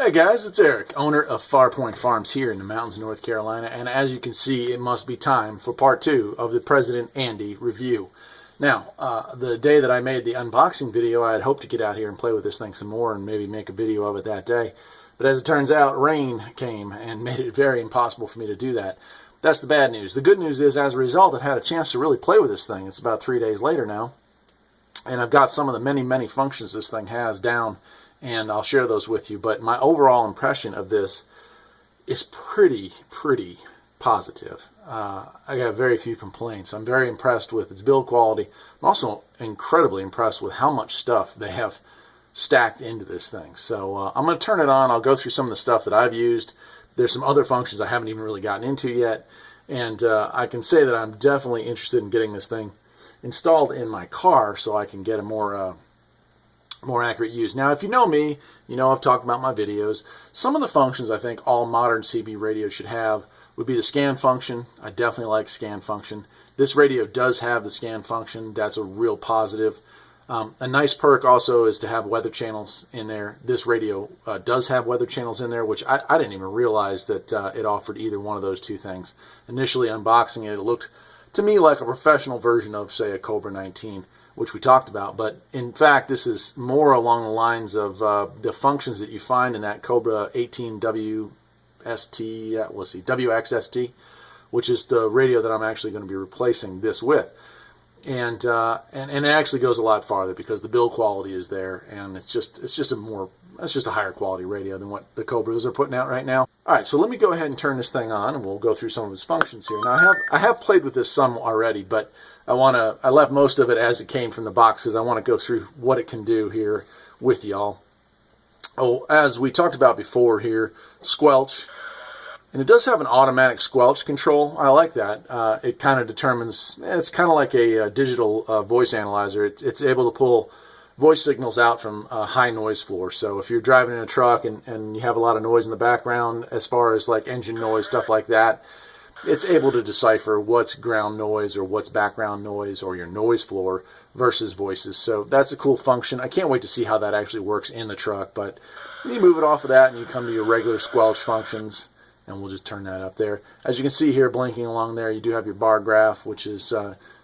Hey guys, it's Eric, owner of Farpoint Farms here in the mountains of North Carolina, and as you can see, it must be time for part 2 of the President Andy review. Now, the day that I made the unboxing video, I had hoped to get out here and play with this thing some more and maybe make a video of it that day. But as it turns out, rain came and made it very impossible for me to do that. That's the bad news. The good news is, as a result, I've had a chance to really play with this thing. It's about 3 days later now, and I've got some of the many functions this thing has down, and I'll share those with you. But my overall impression of this is pretty positive. I got very few complaints. I'm very impressed with its build quality. I'm also incredibly impressed with how much stuff they have stacked into this thing. So I'm going to turn it on. I'll go through some of the stuff that I've used. There's some other functions I haven't even really gotten into yet, and I can say that I'm definitely interested in getting this thing installed in my car so I can get a more accurate use. Now, if you know me, you know I've talked about my videos. Some of the functions I think all modern CB radios should have would be the scan function. I definitely like scan function. This radio does have the scan function. That's a real positive. A nice perk also is to have weather channels in there. This radio does have weather channels in there, which I didn't even realize that it offered either one of those two things. Initially unboxing it, it looked to me like a professional version of, say, a Cobra 19, which we talked about. But in fact, this is more along the lines of the functions that you find in that Cobra 18 WXST, which is the radio that I'm actually going to be replacing this with. And it actually goes a lot farther because the build quality is there, and it's just a higher quality radio than what the Cobras are putting out right now. All right, so let me go ahead and turn this thing on, and we'll go through some of its functions here. Now I have played with this some already, but I left most of it as it came from the box because I want to go through what it can do here with y'all. Oh, as we talked about before here, squelch. And it does have an automatic squelch control. I like that. It kind of determines, it's kind of like a digital voice analyzer. It's able to pull voice signals out from a high noise floor. So if you're driving in a truck and you have a lot of noise in the background, as far as like engine noise, stuff like that, it's able to decipher what's ground noise or what's background noise or your noise floor versus voices. So that's a cool function. I can't wait to see how that actually works in the truck. But you move it off of that and you come to your regular squelch functions. And we'll just turn that up there. As you can see here, blinking along there, you do have your bar graph, which is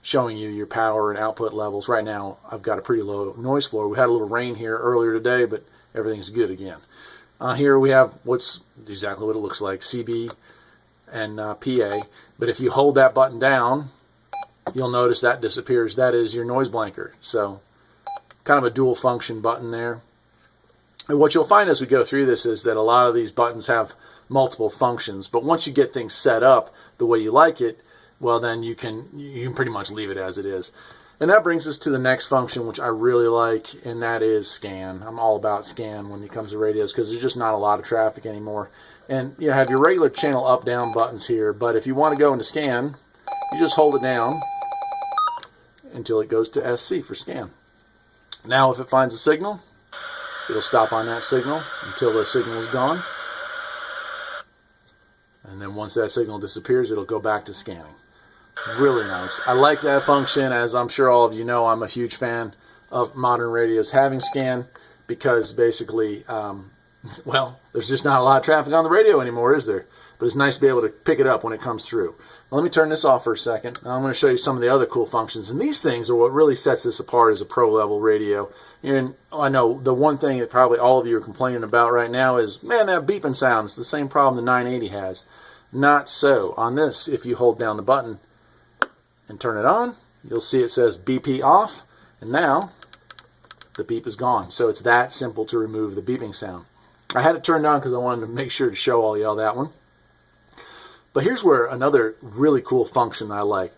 showing you your power and output levels. Right now, I've got a pretty low noise floor. We had a little rain here earlier today, but everything's good again. Here we have what's exactly what it looks like, CB and PA. But if you hold that button down, you'll notice that disappears. That is your noise blanker. So kind of a dual function button there. And what you'll find as we go through this is that a lot of these buttons have multiple functions, but once you get things set up the way you like it, well, then you can pretty much leave it as it is. And that brings us to the next function, which I really like, and that is scan. I'm all about scan when it comes to radios because there's just not a lot of traffic anymore. And you have your regular channel up down buttons here, but if you want to go into scan, you just hold it down until it goes to SC for scan. Now if it finds a signal, it'll stop on that signal until the signal is gone. And then once that signal disappears, it'll go back to scanning. Really nice. I like that function. As I'm sure all of you know, I'm a huge fan of modern radios having scan because basically, well, there's just not a lot of traffic on the radio anymore, is there? But it's nice to be able to pick it up when it comes through. Now, let me turn this off for a second. Now, I'm going to show you some of the other cool functions. And these things are what really sets this apart as a pro-level radio. And I know the one thing that probably all of you are complaining about right now is, man, that beeping sound is the same problem the 980 has. Not so. On this, if you hold down the button and turn it on, you'll see it says BP off. And now the beep is gone. So it's that simple to remove the beeping sound. I had it turned on because I wanted to make sure to show all y'all that one. But here's where another really cool function that I like.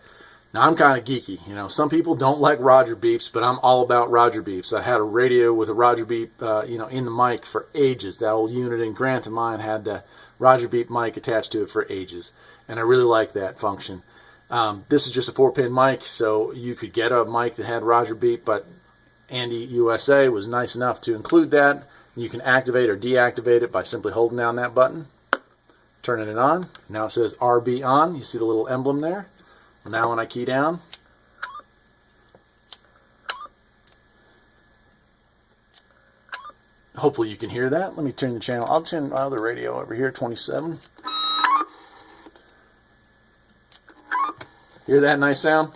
Now, I'm kind of geeky. You know, some people don't like Roger beeps, but I'm all about Roger beeps. I had a radio with a Roger beep, in the mic for ages. That old unit in Grant of mine had the Roger beep mic attached to it for ages, and I really like that function. This is just a 4-pin mic, so you could get a mic that had Roger beep, but Andy USA was nice enough to include that. You can activate or deactivate it by simply holding down that button, turning it on. Now it says RB on. You see the little emblem there? Now when I key down, Hopefully you can hear that. Let me turn the channel. I'll turn my other radio over here, 27. Hear that nice sound?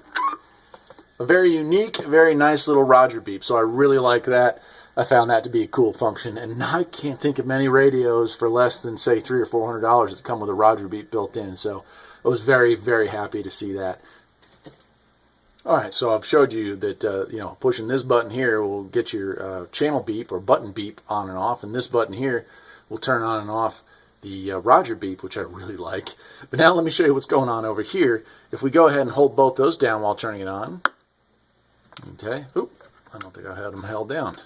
A very unique, very nice little Roger beep. So I really like that. I found that to be a cool function. And I can't think of many radios for less than, say, $300 or $400 that come with a Roger beep built in. So I was very, very happy to see that. All right, so I've showed you that pushing this button here will get your channel beep or button beep on and off, and this button here will turn on and off the Roger beep, which I really like. But now let me show you what's going on over here. If we go ahead and hold both those down while turning it on, okay. Oop, I don't think I had them held down.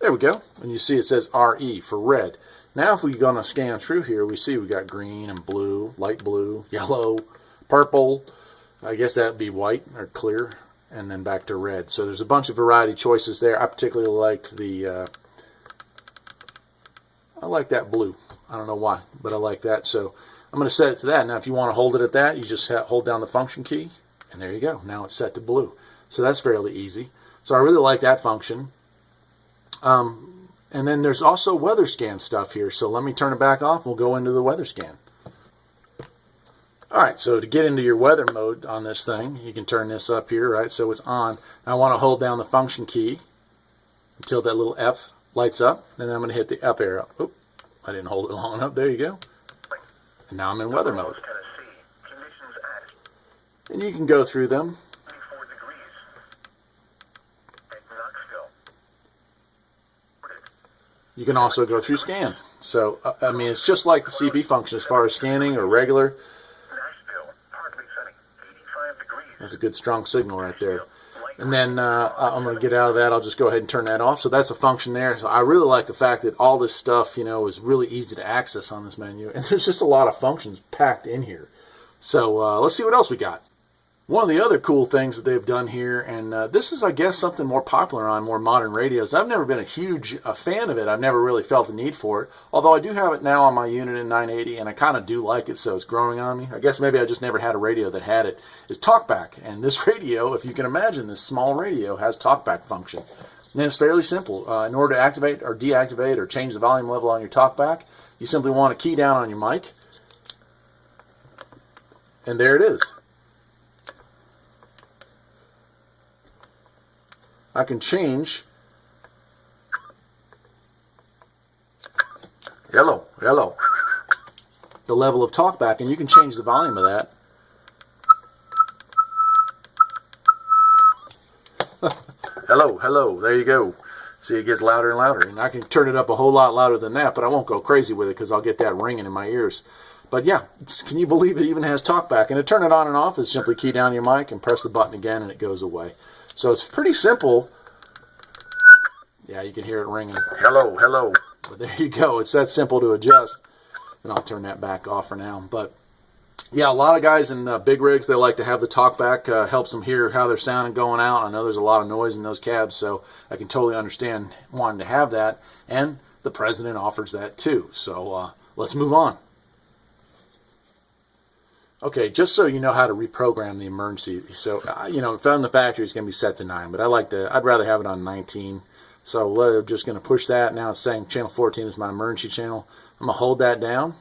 There we go, and you see it says RE for red. Now if we're going to scan through here, we see we got green and blue, light blue, yellow, purple. I guess that would be white or clear, and then back to red. So there's a bunch of variety choices there. I particularly liked the, I like that blue. I don't know why, but I like that. So I'm going to set it to that. Now if you want to hold it at that, you just hold down the function key, and there you go. Now it's set to blue. So that's fairly easy. So I really like that function. And then there's also weather scan stuff here. So let me turn it back off. We'll go into the weather scan. Alright, so to get into your weather mode on this thing, you can turn this up here, right, so it's on. I want to hold down the function key until that little F lights up, and then I'm going to hit the up arrow. Oop, I didn't hold it long enough. There you go. And now I'm in weather mode. And you can go through them. You can also go through scan. So, I mean, it's just like the CB function as far as scanning or regular. That's a good strong signal right there. And then I'm going to get out of that. I'll just go ahead and turn that off. So that's a function there. So I really like the fact that all this stuff, is really easy to access on this menu. And there's just a lot of functions packed in here. So let's see what else we got. One of the other cool things that they've done here, and this is, I guess, something more popular on more modern radios. I've never been a huge fan of it. I've never really felt the need for it. Although I do have it now on my unit in 980, and I kind of do like it, so it's growing on me. I guess maybe I just never had a radio that had it. Is Talkback. And this radio, if you can imagine, this small radio has Talkback function. And it's fairly simple. In order to activate or deactivate or change the volume level on your Talkback, you simply want to key down on your mic. And there it is. I can change hello, the level of talkback, and you can change the volume of that. Hello, there you go. See, it gets louder and louder, and I can turn it up a whole lot louder than that, but I won't go crazy with it because I'll get that ringing in my ears. But yeah, can you believe it even has talkback? And to turn it on and off is simply key down your mic and press the button again, and it goes away. So it's pretty simple. Yeah, you can hear it ringing. Hello. But there you go. It's that simple to adjust. And I'll turn that back off for now. But yeah, a lot of guys in big rigs, they like to have the talkback. Helps them hear how they're sounding going out. I know there's a lot of noise in those cabs, so I can totally understand wanting to have that. And the President offers that too. So let's move on. Okay, just so you know how to reprogram the emergency. So, from the factory, it's going to be set to 9, but I'd rather have it on 19. So I'm just going to push that. Now it's saying channel 14 is my emergency channel. I'm going to hold that down.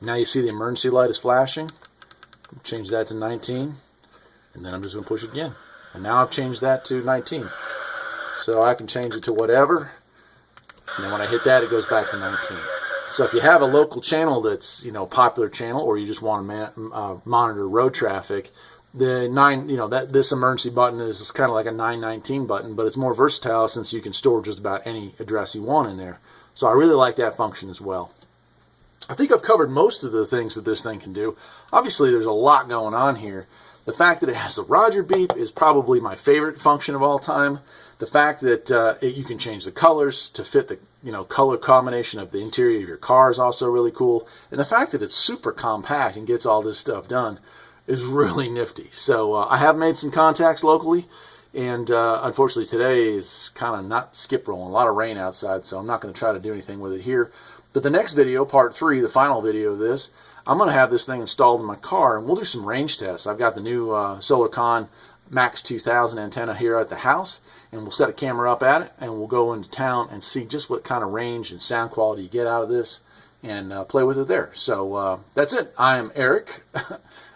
Now you see the emergency light is flashing. Change that to 19. And then I'm just going to push it again. And now I've changed that to 19. So I can change it to whatever. And then when I hit that, it goes back to 19. So if you have a local channel that's, popular channel, or you just want to monitor road traffic, this emergency button is kind of like a 919 button, but it's more versatile since you can store just about any address you want in there. So I really like that function as well. I think I've covered most of the things that this thing can do. Obviously, there's a lot going on here. The fact that it has a Roger beep is probably my favorite function of all time. The fact that you can change the colors to fit the color combination of the interior of your car is also really cool. And the fact that it's super compact and gets all this stuff done is really nifty. So I have made some contacts locally, and unfortunately today is kind of not skip rolling. A lot of rain outside, so I'm not going to try to do anything with it here. But the next video, part 3, the final video of this, I'm going to have this thing installed in my car, and we'll do some range tests. I've got the new SolarCon Max 2000 antenna here at the house, and we'll set a camera up at it, and we'll go into town and see just what kind of range and sound quality you get out of this, and play with it there. So that's it. I am Eric,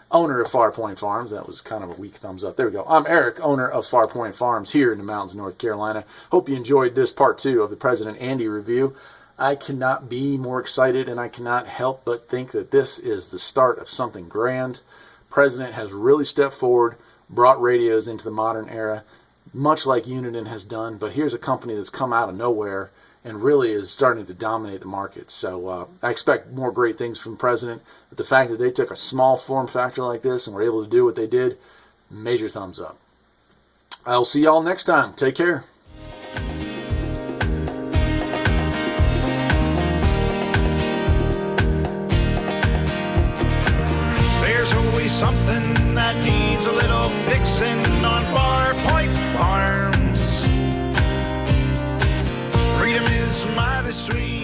owner of Farpoint Farms. That was kind of a weak thumbs up. There we go. I'm Eric, owner of Farpoint Farms here in the mountains of North Carolina. Hope you enjoyed this part 2 of the President Andy review. I cannot be more excited, and I cannot help but think that this is the start of something grand. President has really stepped forward, brought radios into the modern era, much like Uniden has done, but here's a company that's come out of nowhere and really is starting to dominate the market. So I expect more great things from President. But the fact that they took a small form factor like this and were able to do what they did, major thumbs up. I'll see y'all next time. Take care. There's always something that needs a little fixing on Farpoint Farms. Freedom is mighty sweet.